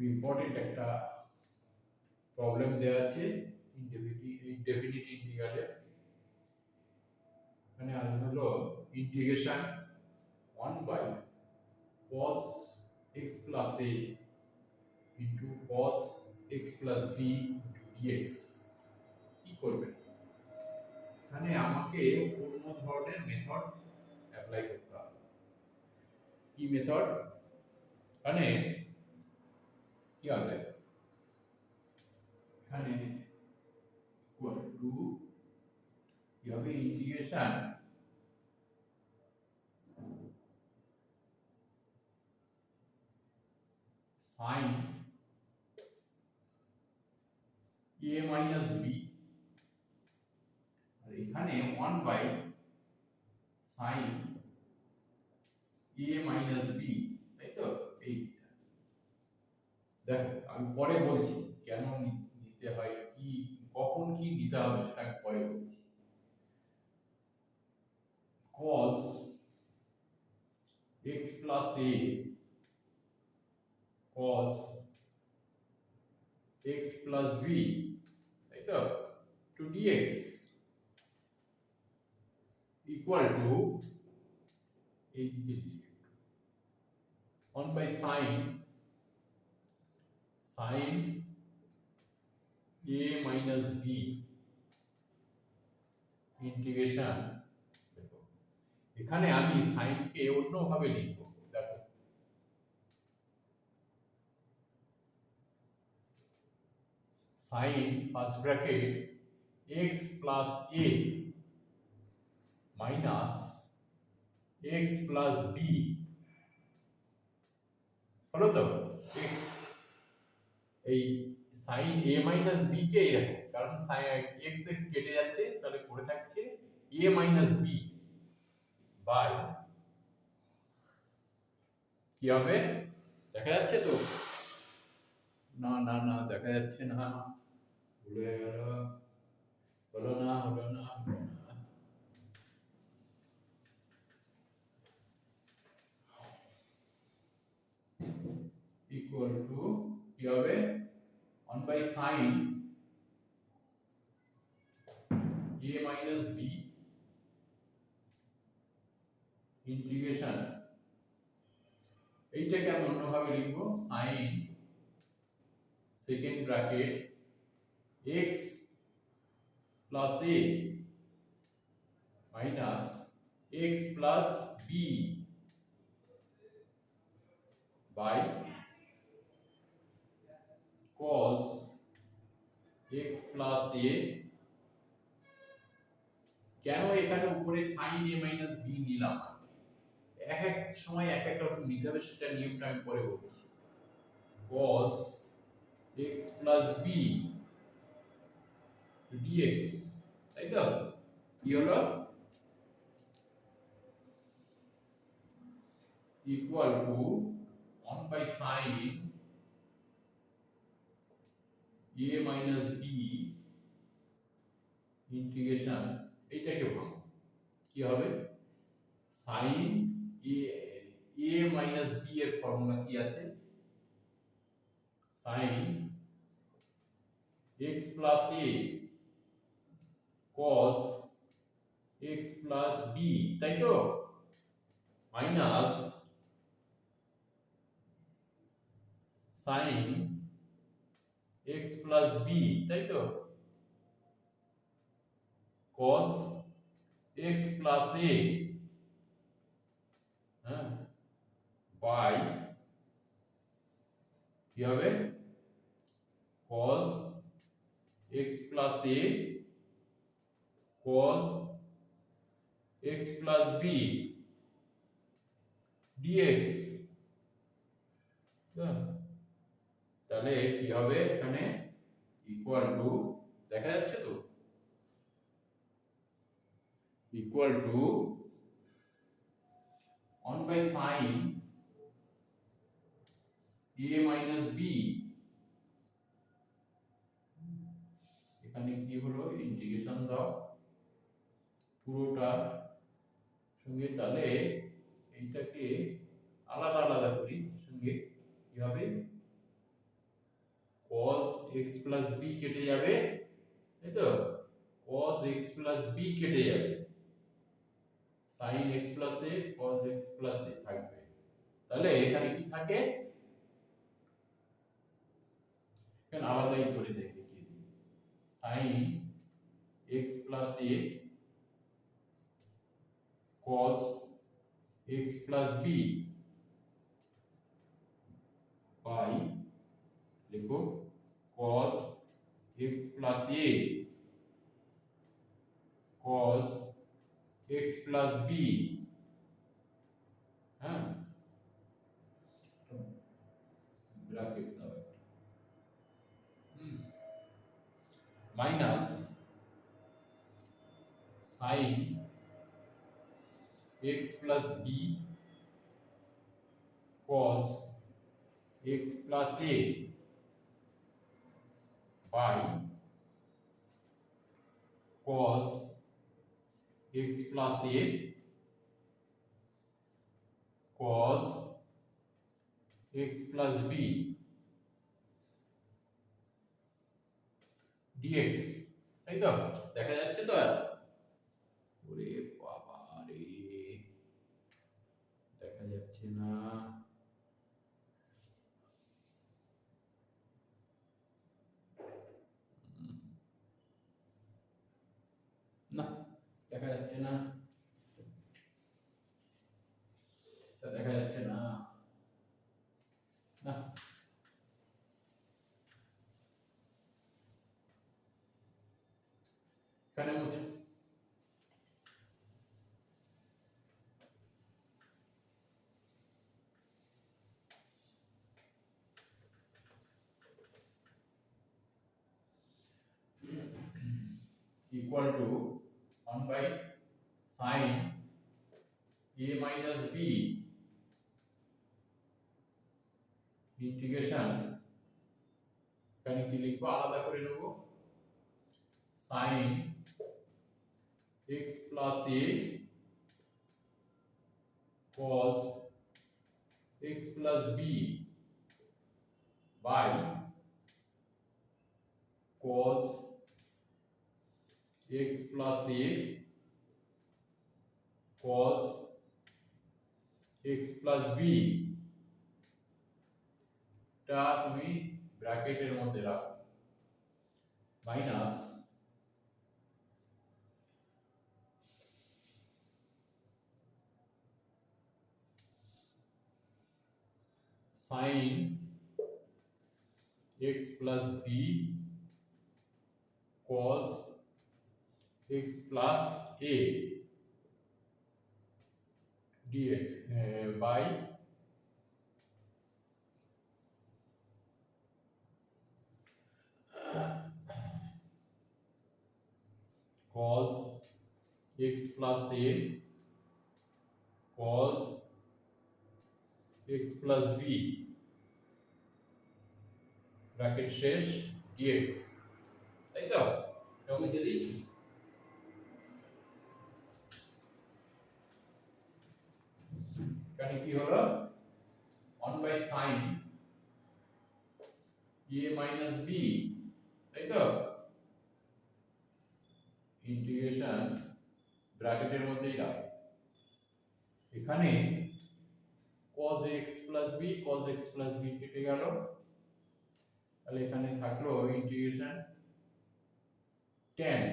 Important একটা problem দেওয়া আছে ইনডেফিনিট ইন্টিগ্রালের। মানে আজ হলো integration 1 by cos x plus a into cos x plus b into dx কি করবেন? এখানে আমাকে অন্য ধরনের মেথড অ্যাপ্লাই করতে হবে। কি মেথড? মানে কি হবে? এখানে ইকুয়াল টু কি হবে? Integration sin a minus b আর এখানে 1 by sin a minus b, তাই তো? এই দেখো আমি পরে বলছি কেন নিতে হয়, কি কখন কি নিতে হবে সেটা আমি পরে বলছি। cos x plus a cos x plus b, তাই তো, to dx equal to এই দিকে 1 by sin a minus b integration. দেখো এখানে আমি sin কে অন্যভাবে লিখব। দেখো sin first bracket x plus a minus x plus b হলো তো। এই sin a minus b কে এরকম, কারণ sin x x কেটে যাচ্ছে, তাহলে পড়ে থাকছে a minus b বাই কি হবে? দেখা যাচ্ছে তো? না না না, দেখা যাচ্ছে না, ভুলে গেল, হলো না হলো না হলো না। ইকুয়াল টু কি হবে? 1 by sin a minus b integration, এইটাকে আমি অন্যভাবে লিখবো sin second bracket x plus a minus x plus b by cos x plus a। কেন এখানে উপরে sin a minus b নিলাম? এক এক সময় এক এক রকম নিতে হবে, সেটা নিয়মটা আমি পরে বলছি। cos x plus b dx, তাই তো? কি হলো? Equal to 1 by sin a minus b integration, এইটাকে ভাঙো। কি হবে? sin a minus b এর ফর্মুলা কি আছে? sin x plus a cos x plus b, তাই তো, minus sin x plus b, তাই তো, cos x plus a, হ্যাঁ, বাই কি হবে? cos x plus a cos x plus b dx। তাহলে কি হবে এখানে? ইকুয়াল টু, দেখা যাচ্ছে তো, equal to 1 by sin a minus b, এখানে কি হলো? ইন্টিগ্রেশন দাও পুরোটা সঙ্গে, তাহলে এইটাকে আলাদা আলাদা করি সঙ্গে কি হবে? তাহলে এখানে কি থাকে, এখানে আলাদাই করে দেখিয়ে দিই, sin x plus a cos x plus b by লিখো cos x plus a cos x plus b, হ্যাঁ ব্র্যাকেট দাও minus sin x plus b cos x plus a by cos x plus a cos x plus b dx, তাই তো দেখা যাচ্ছে তো? ওরে বাবা রে, দেখা যাচ্ছে না, না দেখা যাচ্ছে না, দেখা যাচ্ছে না, না এখানে মুছে equal to 1 by sin a minus b integration, এখানে কি লিখবো আলাদা করে নেব, sin x plus a cos x plus b by cos x plus a cos x plus b, টা তুমি ব্র্যাকেটের মধ্যে রাখো, minus sin x plus b cos x plus a dx by cos x plus a cos x plus b bracket শেষ dx, তাই তো? এটা মুছে দিই, এখানে কি হলো 1 by sin a minus b, তাই তো? ইন্টিগ্রেশন ব্র্যাকেটের মধ্যেই রাখ, এখানে cos x plus b cos x plus b কেটে গেল, তাহলে এখানে থাকলো integration tan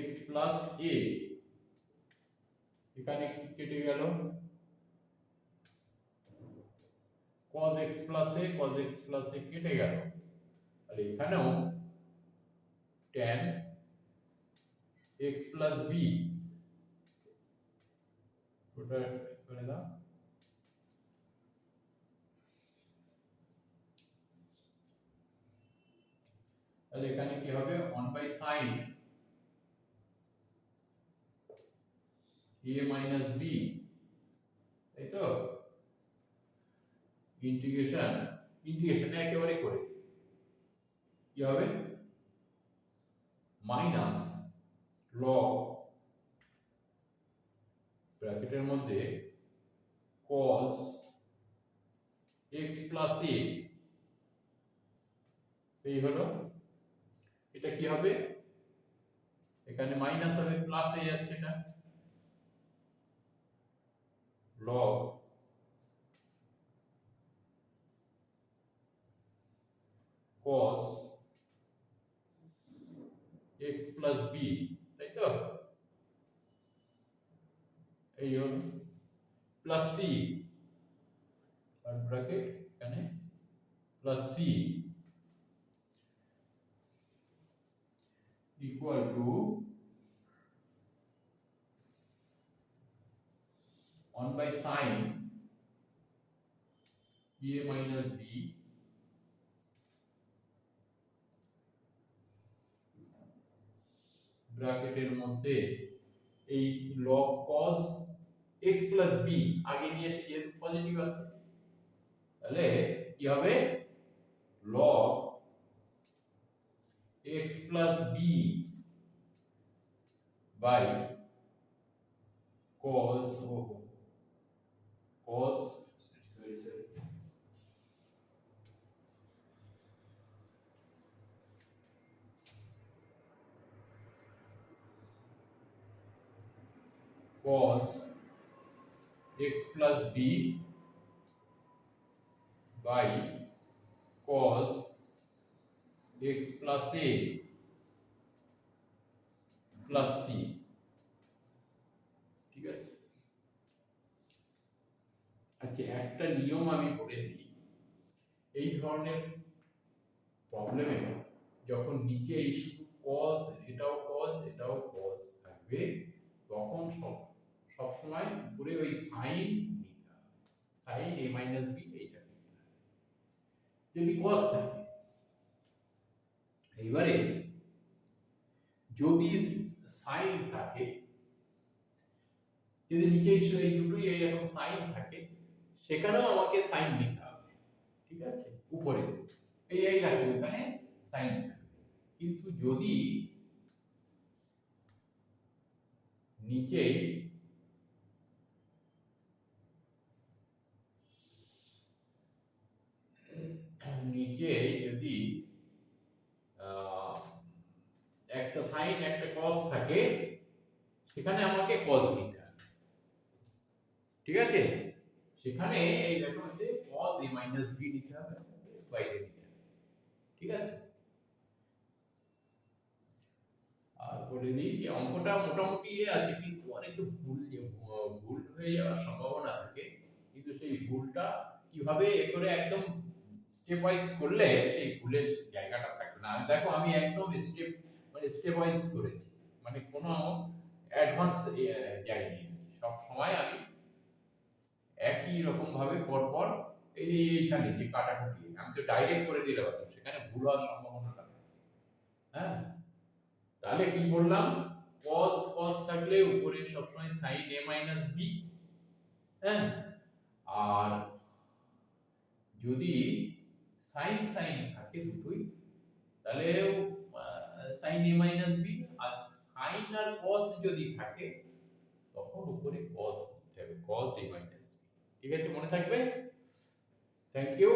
x plus a, এখানে কি কেটে গেল cos x plus a cos x plus a কেটে গেল, তাহলে এখানেও tan x plus b, ওটা করে দাও, তাহলে এখানে কি হবে 1 by sin a minus b, তাই তো? ইন্টিগ্রেশন একেবারে করে কি হবে মাইনাস log ব্র্যাকেটের মধ্যে cos x plus a, এই হলো, এটা কি হবে এখানে মাইনাস হবে প্লাস হয়ে যাচ্ছে, এটা log cos x plus b, তাই তো? এই হল প্লাস সি, আর ব্র্যাকেট এখানে plus C equal to 1 by sin a minus b ব্র্যাকেটের মধ্যে এই log cos x plus b আগে নিয়ে এসে যেহেতু পজিটিভ আছে, তাহলে কি হবে log x plus b by cos cos x plus b by cos x plus a plus c, ঠিক আছে? আচ্ছা, একটা নিয়ম আমি বলে দিই, এই ধরনের প্রবলেমে যখন নিচে এই শুধু cos এটাও cos থাকবে, তখন সব সময় উপরে ওই sin নিতে হবে, sin a minus b এইটা নিতে হবে যদি cos থাকে। এইবারে যদি sin থাকে, যদি নিচে এই দুটোই এইরকম sin থাকে, সেখানেও আমাকে sin নিতে হবে, ঠিক আছে? উপরে এই রাখবো, এখানে sin নিতে হবে। কিন্তু যদি নিচে যদি একটা sin একটা cos থাকে, সেখানে আমাকে cos নিতে হবে, ঠিক আছে? সেখানে এই দেখো এতে cos a minus b নিতে হবে, বাইরে নিতে হবে, ঠিক আছে? আর বলে দিই যে অঙ্কটা মোটামুটি আছে, কিন্তু অনেকটা ভুল হয়ে যাওয়ার সম্ভাবনা থাকে, কিন্তু সেই ভুলটা কিভাবে করে একদম স্টেপ ওয়াইজ করলে সেই ভুলের জায়গাটা থাকবে না। দেখো আমি একদম স্টেপ ওয়াইজ করেছি, মানে কোনো অ্যাডভান্স যাইনি, সব সময় আমি একই রকম ভাবে পরপর এই যে এইখানে যে কাটাকুটি আমি তো ডাইরেক্ট করে দিলে হতো, সেখানে ভুল হওয়ার সম্ভাবনাটা, হ্যাঁ? তাহলে কি বললাম, cos থাকলে উপরে সবসময় sin a minus b, হ্যাঁ? আর যদি sin থাকে দুটোই, তাহলে sin a minus b, R sin R cos যদি থাকে তখন উপরে cos দিতে হবে, cos a minus b, ঠিক আছে? মনে থাকবে। Thank you.